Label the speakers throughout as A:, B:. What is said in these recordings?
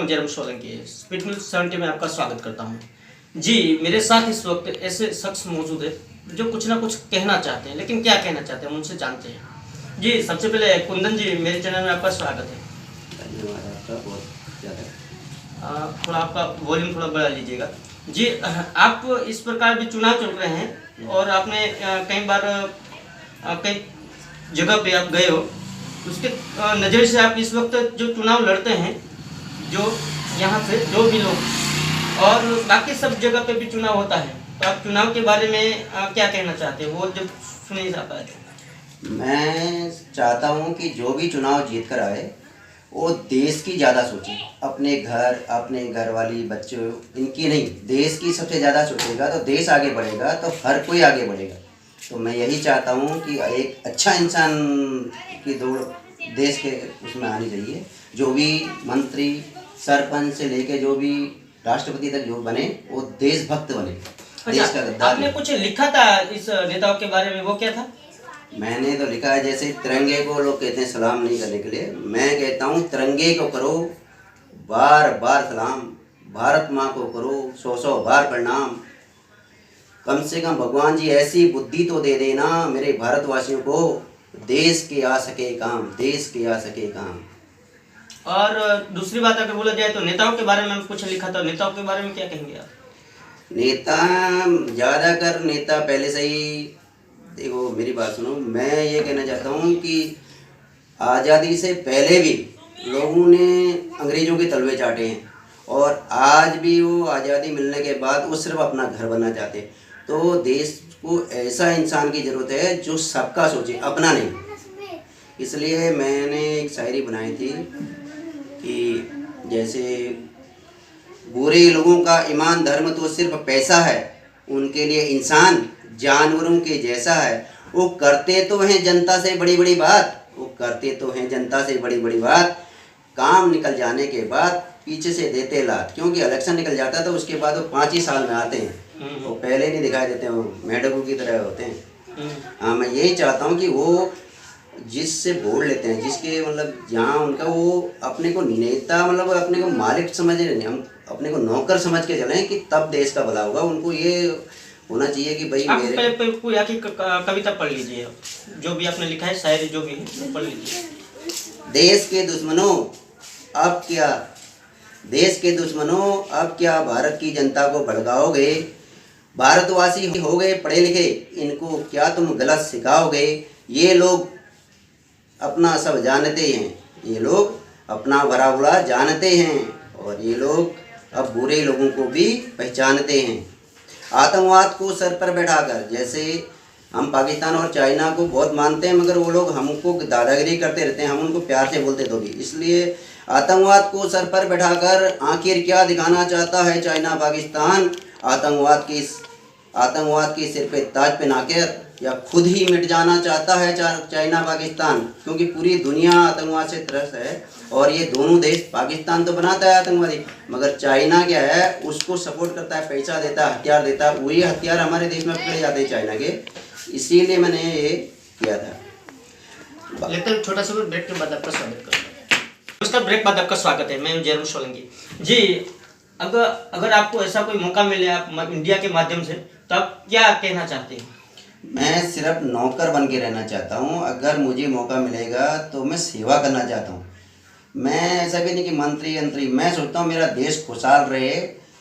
A: मैं Jairam Solanki, speed news 70 में आपका स्वागत करता हूं। जी, मेरे साथ इस वक्त ऐसे शख्स मौजूद है जो कुछ ना कुछ कहना चाहते हैं, लेकिन क्या कहना चाहते हैं उनसे जानते हैं। जी, सबसे पहले कुंदन जी, मेरे चैनल में आपका स्वागत है।
B: धन्यवाद आपका बहुत ज़्यादा।
A: थोड़ा आपका वॉल्यूम थोड़ा बढ़ा लीजिएगा। जी, आप इस प्रकार भी चुनाव चल रहे हैं और आपने कई बार कई जगह पे आप गए हो, उसके नज़र से आप इस वक्त जो चुनाव लड़ते हैं, जो यहाँ से जो भी लोग और बाकी सब जगह पे भी चुनाव होता है, तो आप चुनाव के बारे में क्या कहना चाहते हैं? वो जब सुने जाता है
B: मैं चाहता हूँ कि जो भी चुनाव जीत कर आए वो देश की ज़्यादा सोचे, अपने घर वाली बच्चों इनकी नहीं, देश की सबसे ज़्यादा सोचेगा तो देश आगे बढ़ेगा, तो हर कोई आगे बढ़ेगा। तो मैं यही चाहता हूँ कि एक अच्छा इंसान की दौड़ देश के उसमें आनी चाहिए। जो भी मंत्री सरपंच से लेके जो भी राष्ट्रपति तक जो बने वो देशभक्त बने। देश का गद्दार।
A: आपने कुछ लिखा था इस नेताओं के बारे में, वो क्या था?
B: मैंने तो लिखा है, जैसे तिरंगे को लोग कहते हैं सलाम नहीं करने के लिए, मैं कहता हूँ तिरंगे को करो बार बार सलाम, भारत माँ को करो 100 बार प्रणाम। कम से कम भगवान जी ऐसी बुद्धि तो दे देना मेरे भारतवासियों को, देश के आ सके काम, देश के आ सके काम।
A: और दूसरी बात अगर बोला जाए तो नेताओं के बारे में कुछ लिखा था, नेताओं के बारे में क्या कहेंगे आप?
B: नेता ज़्यादातर नेता पहले से ही, देखो मेरी बात सुनो, मैं ये कहना चाहता हूँ कि आज़ादी से पहले भी लोगों ने अंग्रेज़ों के तलवे चाटे हैं और आज भी वो आज़ादी मिलने के बाद वो सिर्फ अपना घर बनना चाहते हैं। तो देश को ऐसा इंसान की ज़रूरत है जो सबका सोचे, अपना नहीं। इसलिए मैंने एक शायरी बनाई थी कि जैसे बुरे लोगों का ईमान धर्म तो सिर्फ पैसा है, उनके लिए इंसान जानवरों के जैसा है। वो करते तो हैं जनता से बड़ी बड़ी बात, वो करते तो हैं जनता से बड़ी बड़ी बात, काम निकल जाने के बाद पीछे से देते लात। क्योंकि इलेक्शन निकल जाता है तो उसके बाद वो 5 ही साल में आते हैं, वो पहले नहीं दिखाई देते, वो मेढकों की तरह होते हैं। हाँ, मैं यही चाहता हूँ कि वो जिससे वोट लेते हैं, जिसके मतलब जहाँ उनका वो अपने को नेता मतलब अपने को मालिक समझे नहीं, हम अपने को नौकर समझ के चलें कि तब देश का भला होगा। उनको ये होना चाहिए कि भाई
A: आप
B: मेरे
A: पहले कोई आखिर कविता पढ़ लीजिए, जो भी आपने लिखा है, शायरी जो भी है पढ़ लीजिए।
B: देश के दुश्मनों अब क्या, देश के दुश्मनों अब क्या भारत की जनता को भड़काओगे, भारतवासी हो गए पढ़े लिखे, इनको क्या तुम गलत सिखाओगे। ये लोग अपना सब जानते हैं, ये लोग अपना भरा बुरा जानते हैं और ये लोग अब बुरे लोगों को भी पहचानते हैं। आतंकवाद को सर पर बैठाकर, जैसे हम पाकिस्तान और चाइना को बहुत मानते हैं मगर वो लोग हमको दादागिरी करते रहते हैं, हम उनको प्यार से बोलते तो भी। इसलिए आतंकवाद को सर पर बैठाकर आखिर क्या दिखाना चाहता है चाइना पाकिस्तान, आतंकवाद के सिर पे ताज पहनाकर या खुद ही मिट जाना चाहता है चाइना पाकिस्तान। क्योंकि पूरी दुनिया आतंकवाद से त्रस्त है और ये दोनों देश, पाकिस्तान तो बनाता है आतंकवादी मगर चाइना क्या है, उसको सपोर्ट करता है, पैसा देता है, हथियार देता है, वही हथियार हमारे देश में पकड़े जाते हैं चाइना के। इसीलिए मैंने ये किया था।
A: लेकिन छोटा सा ब्रेक के बाद आपका स्वागत करूँगा। नमस्कार, ब्रेक बाद आपका स्वागत है, मैं जयराम सोलंकी। जी, अगर आपको ऐसा कोई मौका मिले आप इंडिया के माध्यम से, तो आप क्या कहना चाहते हैं?
B: मैं सिर्फ नौकर बन के रहना चाहता हूँ। अगर मुझे मौका मिलेगा तो मैं सेवा करना चाहता हूँ। मैं ऐसा भी नहीं कि मंत्री, मैं सोचता हूँ मेरा देश खुशहाल रहे।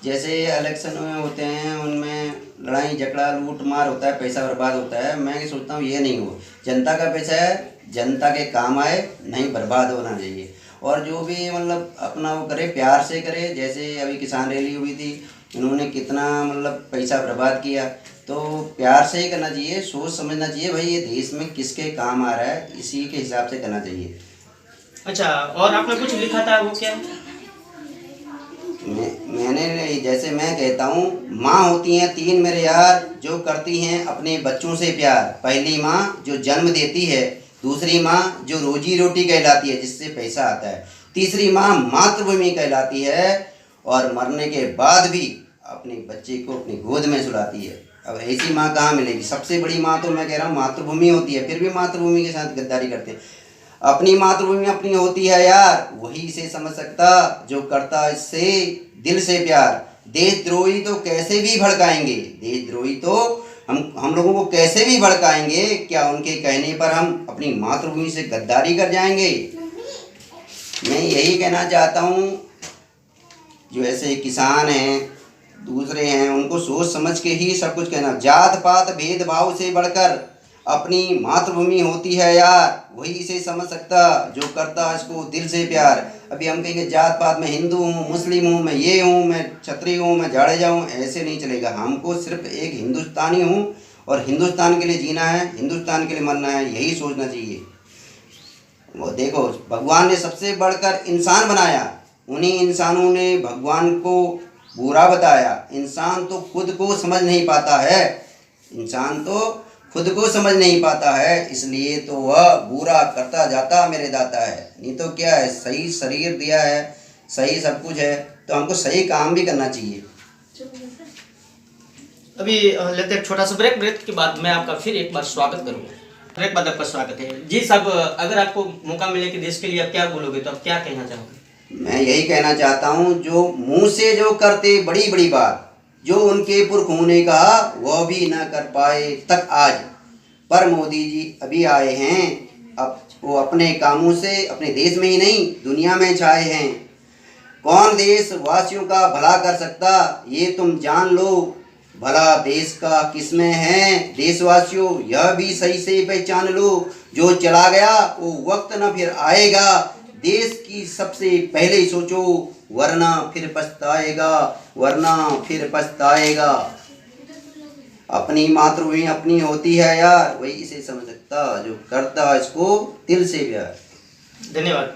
B: जैसे इलेक्शन में होते हैं उनमें लड़ाई झगड़ा लूट मार होता है, पैसा बर्बाद होता है, मैं सोचता हूँ ये नहीं हो। जनता का पैसा है, जनता के काम आए, नहीं बर्बाद होना चाहिए। और जो भी मतलब अपना वो करे, प्यार से करे। जैसे अभी किसान रैली हुई थी, इन्होंने कितना मतलब पैसा बर्बाद किया, तो प्यार से ही करना चाहिए, सोच समझना चाहिए भाई ये देश में किसके काम आ रहा है, इसी के हिसाब से करना चाहिए।
A: अच्छा, और आपने कुछ लिखा था, वो क्या है?
B: मैंने जैसे मैं कहता हूँ, माँ होती हैं 3 मेरे यार, जो करती हैं अपने बच्चों से प्यार। पहली माँ जो जन्म देती है, दूसरी माँ जो रोजी रोटी कहलाती है जिससे पैसा आता है, तीसरी माँ मातृभूमि कहलाती है और मरने के बाद भी अपने बच्चे को अपनी गोद में सुलाती है। अब ऐसी माँ कहाँ मिलेगी? सबसे बड़ी माँ तो मैं कह रहा हूँ मातृभूमि होती है, फिर भी मातृभूमि के साथ गद्दारी करते हैं। अपनी मातृभूमि अपनी होती है यार, वही इसे समझ सकता जो करता इससे दिल से प्यार। देशद्रोही तो कैसे भी भड़काएंगे, देशद्रोही तो हम लोगों को कैसे भी भड़काएंगे, क्या उनके कहने पर हम अपनी मातृभूमि से गद्दारी कर जाएंगे। मैं यही कहना चाहता हूँ, जो ऐसे किसान हैं दूसरे हैं, उनको सोच समझ के ही सब कुछ कहना। जात पात भेदभाव से बढ़कर अपनी मातृभूमि होती है यार, वही इसे समझ सकता जो करता इसको दिल से प्यार। अभी हम कहेंगे जात पात में हिंदू हूँ, मुस्लिम हूँ, मैं ये हूँ, मैं क्षत्रिय हूँ, मैं जाड़ेजा हूँ, ऐसे नहीं चलेगा। हमको सिर्फ एक हिंदुस्तानी हूँ और हिंदुस्तान के लिए जीना है, हिंदुस्तान के लिए मरना है, यही सोचना चाहिए। वो देखो, भगवान ने सबसे बढ़कर इंसान बनाया, उन्हीं इंसानों ने भगवान को बुरा बताया। इंसान तो खुद को समझ नहीं पाता है, इंसान तो खुद को समझ नहीं पाता है, इसलिए तो वह बुरा करता जाता मेरे दाता है। नहीं तो क्या है, सही शरीर दिया है, सही सब कुछ है, तो हमको सही काम भी करना चाहिए।
A: अभी लेते हैं छोटा सा ब्रेक। ब्रेक के बाद मैं आपका फिर एक बार स्वागत करूंगा। ब्रेक बाद आपका स्वागत है जी साहब। अगर आपको मौका मिले कि देश के लिए आप क्या बोलोगे, तो आप क्या कहना चाहोगे?
B: मैं यही कहना चाहता हूँ, जो मुंह से जो करते बड़ी बड़ी बात, जो उनके पुरखों ने कहा वह भी न कर पाए तक आज, पर मोदी जी अभी आए हैं। अब वो अपने कामों से अपने देश में ही नहीं दुनिया में छाए हैं। कौन देशवासियों का भला कर सकता ये तुम जान लो, भला देश का किसमें है देशवासियों यह भी सही से पहचान लो। जो चला गया वो वक्त न फिर आएगा, देश की सबसे पहले ही सोचो, वरना फिर पछताएगा, वरना फिर पछताएगा। अपनी मातृभूमि अपनी होती है यार, वही इसे समझ सकता जो करता इसको दिल से प्यार।
A: धन्यवाद।